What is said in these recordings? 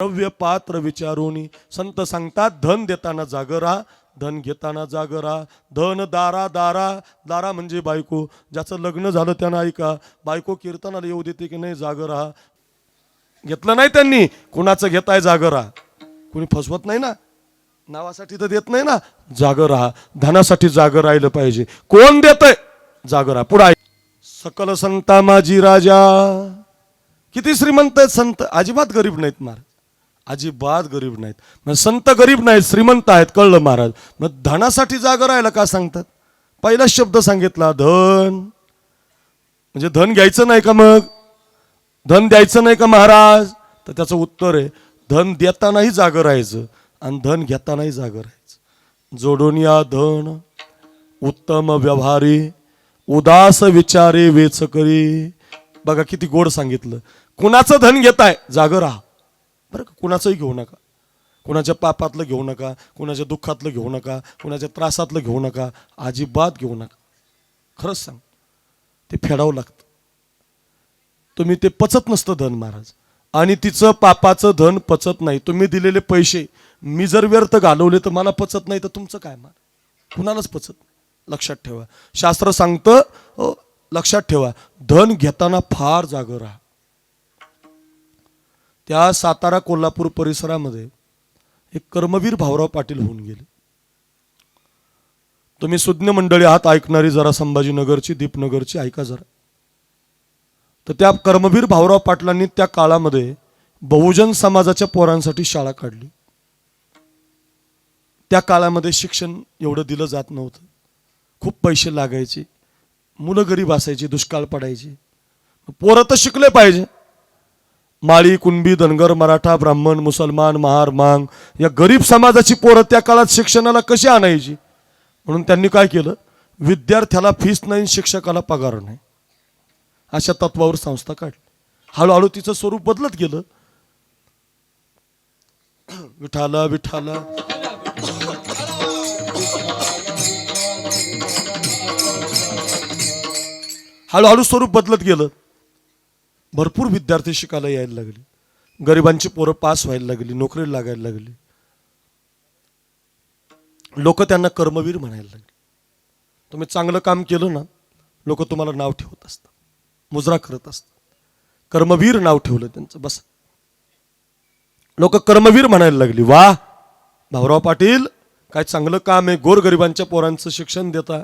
द्रव्य पात्र विचारून संत सांगतात, धन देताना जाग राहा, धन घेताना जाग राहा. धन दारा दारा, दारा म्हणजे बायको. ज्याचं लग्न झालं त्यानं ऐका, बायको कीर्तनाला येऊ देते की नाही, जाग राहा. घेतलं नाही त्यांनी, कुणाचं घेताय, जाग राहा. कुणी फसवत नाही ना, नावासाठी तर देत नाही ना, जाग राहा. धनासाठी जाग राहिलं पाहिजे. कोण देतय, जाग राहा. पुढे सकल संता माझी राजा. किती श्रीमंत आहेत संत, अजिबात गरीब नाहीत महाराज, अजिबात गरीब नाहीत. मग संत गरीब नाहीत, श्रीमंत आहेत, कळलं महाराज. मग धनासाठी जाग राहायला का सांगतात? पहिला शब्द सांगितला धन, म्हणजे धन घ्यायचं नाही का, मग धन द्यायचं नाही का महाराज? तर त्याचं उत्तर आहे, धन देतानाही जाग राहायचं आणि धन घेतानाही जाग राहायचं. जोडून या धन उत्तम व्यवहारी, उदास विचारे वेच करी. बघा किती गोड सांगितलं. कुणाचं धन घेताय, जाग राहा बरं का. कुणाचंही घेऊ नका, कुणाच्या पापातलं घेऊ नका, कुणाच्या दुःखातलं घेऊ नका, कुणाच्या त्रासातलं घेऊ नका, अजिबात घेऊ नका. खरंच सांग, ते फेडावं लागतं. तुम्ही ते पचत नसतं धन महाराज, आणि तिचं पापाचं धन पचत नाही. तुम्ही दिलेले पैसे मी जर व्यर्थ घालवले तर मला पचत नाही, तर तुमचं काय महाराज, कुणालाच पचत नाही. लक्षात ठेवा, शास्त्र सांगतं, लक्षात ठेवा, धन घेताना फार जाग राहा. त्या सातारा कोल्हापूर परिसरामध्ये एक कर्मवीर भाऊराव पाटील होऊन गेले. तुम्ही सुज्ञ मंडळी आहात ऐकणारी, जरा संभाजीनगरची, दीपनगरची ऐका जरा. तर त्या कर्मवीर भाऊराव पाटलांनी त्या काळामध्ये बहुजन समाजाच्या पोरांसाठी शाळा काढली. त्या काळामध्ये शिक्षण एवढं दिलं जात नव्हतं, खूप पैसे लागायचे, मुलं गरीब असायची, दुष्काळ पडायची. पोरं तर शिकले पाहिजे. माळी, कुणबी, धनगर, मराठा, ब्राह्मण, मुसलमान, महार, मांग या गरीब समाजाची पोरं त्या काळात शिक्षणाला कशी आणायची? म्हणून त्यांनी काय केलं, विद्यार्थ्याला फीस नाही, शिक्षकाला पगार नाही, अशा तत्वावर संस्था काढली. हळूहळू तिचं स्वरूप बदलत गेलं. विठाला विठाला हळूहळू स्वरूप बदलत गेलं. भरपूर विद्यार्थी शिकायला यायला लागले, गरिबांची पोरं पास व्हायला लागली, नोकरीला लागायला लागली. लोक त्यांना कर्मवीर म्हणायला लागले. तुम्ही चांगलं काम केलं ना, लोक तुम्हाला नाव ठेवत असतात, मुजरा करत असतात. कर्मवीर नाव ठेवलं त्यांचं, बस लोक कर्मवीर म्हणायला लागली. वा भाऊराव पाटील, काय चांगलं काम आहे, गोरगरिबांच्या पोरांचं शिक्षण देता,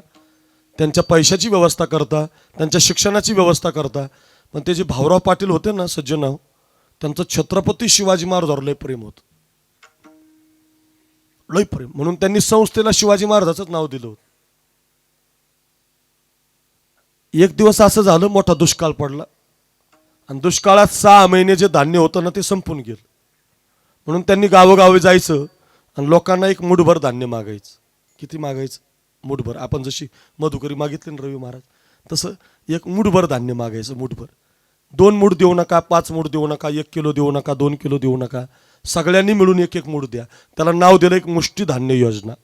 त्यांच्या पैशाची व्यवस्था करता, त्यांच्या शिक्षणाची व्यवस्था करता. पण ते जे भाऊराव पाटील होते ना सज्जनाव, त्यांचं छत्रपती शिवाजी महाराजांवर लय प्रेम होतं, लय प्रेम. म्हणून त्यांनी संस्थेला शिवाजी महाराजांचं नाव दिलं होतं. एक दिवस असं झालं, मोठा दुष्काळ पडला आणि दुष्काळात 6 महिने जे धान्य होतं ना ते संपून गेलं. म्हणून त्यांनी गावोगावी जायचं आणि लोकांना एक मुठभर धान्य मागायचं. किती मागायचं? मुठभर. आपण जशी मधुकरी मागितली ना रवी महाराज, तसं एक मुठभर धान्य मागायचं. मुठभर, 2 मूठ देऊ नका, 5 मूठ देऊ नका, 1 किलो देऊ नका, 2 किलो देऊ नका, सगळ्यांनी मिळून 1-1 मूठ द्या. त्याला नाव दिलं एक मुष्टी धान्य योजना.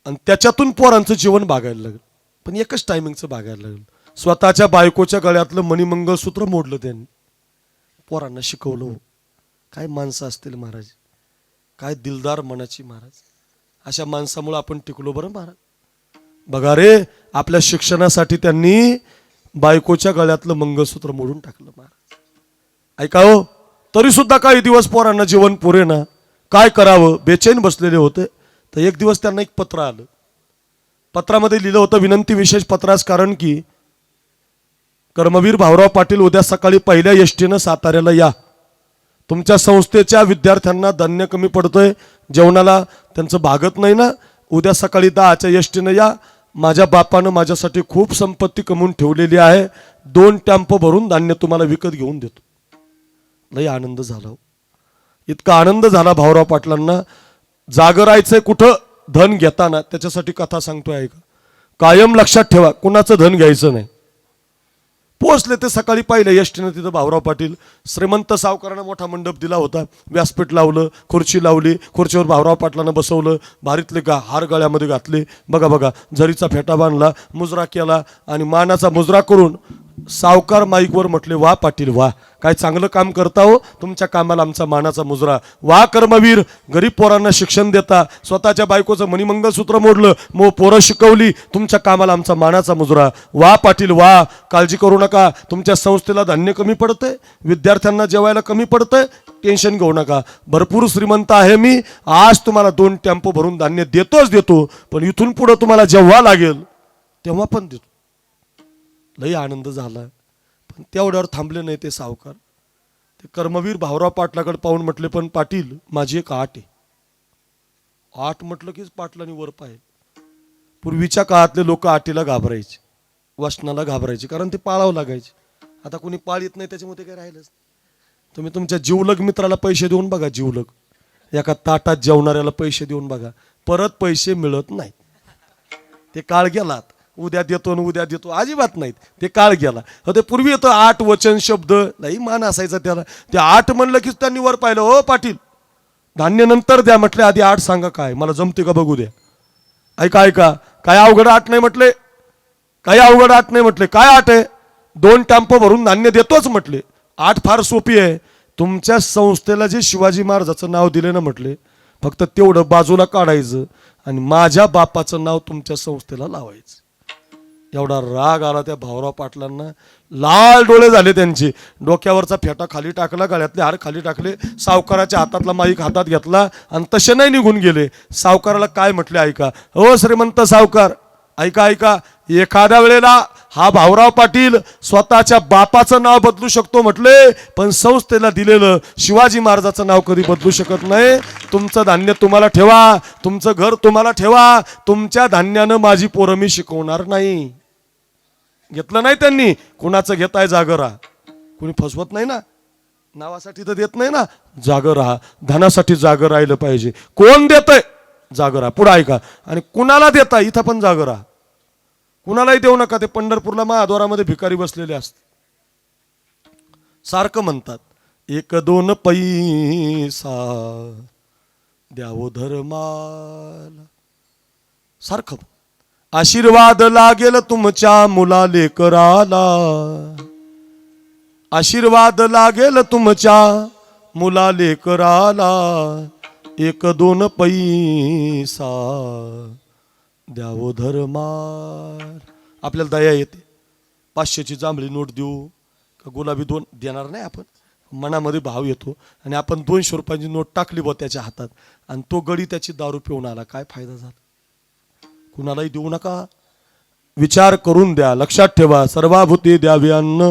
आणि त्याच्यातून पोरांचं जीवन भागायला लागलं. पण एकच टायमिंगचं भागायला लागलं. स्वतःच्या बायकोच्या गळ्यातलं मणिमंगळसूत्र मोडलं त्यांनी, पोरांना शिकवलं. काय माणसं असतील महाराज, काय दिलदार मनाची महाराज. अशा माणसामुळे आपण टिकलो बरं महाराज. बघा रे, आपल्या शिक्षणासाठी त्यांनी बायकोच्या गळ्यातलं मंगळसूत्र मोडून टाकलं महाराज. ऐका हो, तरी सुद्धा काही दिवस पोरांना जीवन पुरे ना, काय करावं, बेचैन बसलेले होते. तर एक दिवस त्यांना एक पत्र आलं. पत्रामध्ये लिहिलं होतं, विनंती विशेष पत्रास, कारण की कर्मवीर भाऊराव पाटील उद्या सकाळी पहिल्या एसटीनं साताऱ्याला या. तुमच्या संस्थेच्या विद्यार्थ्यांना धान्य कमी पडतंय, जेवणाला त्यांचं भागत नाही ना, उद्या सकाळी 10च्या एसटीनं या. माझ्या बापानं माझ्यासाठी खूप संपत्ती कमवून ठेवलेली आहे, 2 टॅम्पो भरून धान्य तुम्हाला विकत घेऊन देतो. लय आनंद झाला, इतका आनंद झाला भाऊराव पाटलांना. जागरायचंय कुठं, धन घेताना. त्याच्यासाठी कथा सांगतोय ऐका. कायम लक्षात ठेवा, कुणाचं धन घ्यायचं नाही. पोहोचले ते सकाळी पाहिलं एसटीनं, तिथं भाऊराव पाटील, श्रीमंत सावकारानं मोठा मंडप दिला होता, व्यासपीठ लावलं, खुर्ची लावली, खुर्चीवर भाऊराव पाटलांना बसवलं, भारीतले हार गळ्यामध्ये घातले. बघा बघा, झरीचा फेटा बांधला, मुजरा केला आणि मानाचा मुजरा करून सावकार माईकवर म्हटले, वा पाटील वा, काय चांगलं काम करता हो, तुमच्या कामाला आमचा मानाचा मुजरा. वा कर्मवीर, गरीब पोरांना शिक्षण देता, स्वतःच्या बायकोचं मणिमंगलसूत्र मोडलं, पोरं शिकवली, तुमच्या कामाला आमचा मानाचा मुजरा. वा पाटील वा, काळजी करू नका, तुमच्या संस्थेला धान्य कमी पडतंय, विद्यार्थ्यांना जेवायला कमी पडतंय, टेन्शन घेऊ नका, भरपूर श्रीमंत आहे मी, आज तुम्हाला 2 टेम्पो भरून धान्य देतोच देतो, पण इथून पुढे तुम्हाला जेव्हा लागेल तेव्हा पण देतो. लई आनंद झाला. पण तेवढ्यावर थांबले नाही ते सावकार. ते कर्मवीर भाऊराव पाटलाकडे पाहून म्हटले, पण पाटील माझी एक आट आहे. आट म्हटलं की पाटलांनी वर पाहिलं. पूर्वीच्या काळातले लोक आटीला घाबरायचे, वचनाला घाबरायचे, कारण ते पाळावं लागायचे. आता कोणी पाळ येत नाही त्याच्यामुळे काय राहिलंच. तुम्ही तुमच्या जीवलग मित्राला पैसे देऊन बघा, जीवलग एका ताटात जेवणाऱ्याला पैसे देऊन बघा, परत पैसे मिळत नाहीत. ते काळ गेलात, उद्या देतो न उद्या देतो अजिबात नाहीत, ते काळ गेला. ते पूर्वी येतं 8 वचन शब्द, नाही मान असायचा त्याला. ते 8 म्हणलं की त्यांनी वर पाहिलं, हो पाटील धान्य नंतर द्या. म्हटले आधी 8 सांगा, काय मला जमते का बघू द्या. ऐका ऐका, काय अवघड 8 नाही म्हटले, काही अवघड 8 नाही म्हटले. काय 8 आहे? 2 टेम्पो भरून धान्य देतोच म्हटले. 8 फार सोपी आहे. तुमच्या संस्थेला जे शिवाजी महाराजाचं नाव दिले ना म्हटले, फक्त तेवढं बाजूला काढायचं आणि माझ्या बापाचं नाव तुमच्या संस्थेला लावायचं. एवढा राग आला त्या भाऊराव पाटलांना, लाल डोळे झाले त्यांचे. डोक्यावरचा फेटा खाली टाकला, गळ्यातले हार खाली टाकले, सावकाराच्या हातातला माईक हातात घेतला आणि तसे नाही निघून गेले. सावकाराला काय म्हटले ऐका, हो श्रीमंत सावकार, ऐका ऐका, एखाद्या वेळेला हा भाऊराव पाटील स्वतःच्या बापाचं नाव बदलू शकतो म्हटले, पण संस्थेला दिलेलं शिवाजी महाराजाचं नाव कधी बदलू शकत नाही. तुमचं धान्य तुम्हाला ठेवा, तुमचं घर तुम्हाला ठेवा, तुमच्या धान्यानं माझी पोरं मी शिकवणार नाही. घेतलं नाही त्यांनी. कुणाचं घेताय जागं राहा, कुणी फसवत नाही ना, नावासाठी तर देत नाही ना, जागं राहा, धनासाठी जागं राहिलं पाहिजे. कोण देतंय जागं राहा. पुढे ऐका, आणि कुणाला देता इथं पण जागं राहा, कुणालाही देऊ नका. ते पंढरपूरला महाद्वारामध्ये भिकारी बसलेले असतात, सारखं म्हणतात 1-2 पैसा द्यावो धर्माला, सारखं. आशीर्वाद लागेल तुमच्या मुला लेकराला, आशीर्वाद लागेल तुमच्या मुला लेकराला, 1-2 पैसा द्यावो धर्माला. आपल्याला दया येते, 500ची जांभळी नोट देऊ का गुलाबी 2 देणार नाही आपण, मनामध्ये भाव येतो. आणि आपण 200 रुपयाची नोट टाकली बा त्याच्या हातात, आणि तो गडी त्याची दारू पिऊन आला, काय फायदा झाला. कुणालाही देऊ नका, विचार करून द्या. लक्षात ठेवा, सर्वाभूती द्यावी अन्न,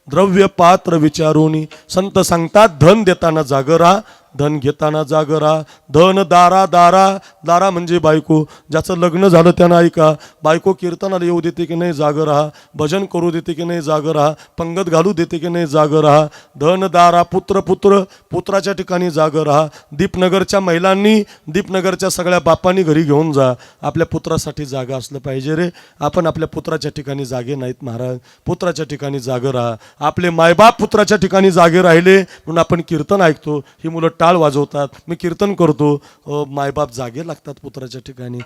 द्रव्य पात्र विचारूनी. संत सांगतात धन देताना जागं राहा, धन घेताना जागं राहा. धन दारा दारा, दारा म्हणजे बायको. ज्याचं लग्न झालं त्यानं ऐका, बायको कीर्तनाला येऊ देते की नाही जागं राहा, भजन करू देते की नाही जागं राहा, पंगत घालू देते की नाही जागं राहा. धन दारा, पुत्र पुत्र, पुत्राच्या ठिकाणी जागं राहा. दीपनगरच्या महिलांनी, दीपनगरच्या सगळ्या बापांनी घरी घेऊन जा, आपल्या पुत्रासाठी जागा असलं पाहिजे रे. आपण आपल्या पुत्राच्या ठिकाणी जागे नाहीत महाराज, पुत्राच्या ठिकाणी जागं राहा. आपले मायबाप पुत्राच्या ठिकाणी जागे राहिले म्हणून आपण कीर्तन ऐकतो, ही मुलं टाळ वाजवतात, मी कीर्तन करतो. मायबाप जागे लागतात पुत्राच्या ठिकाणी.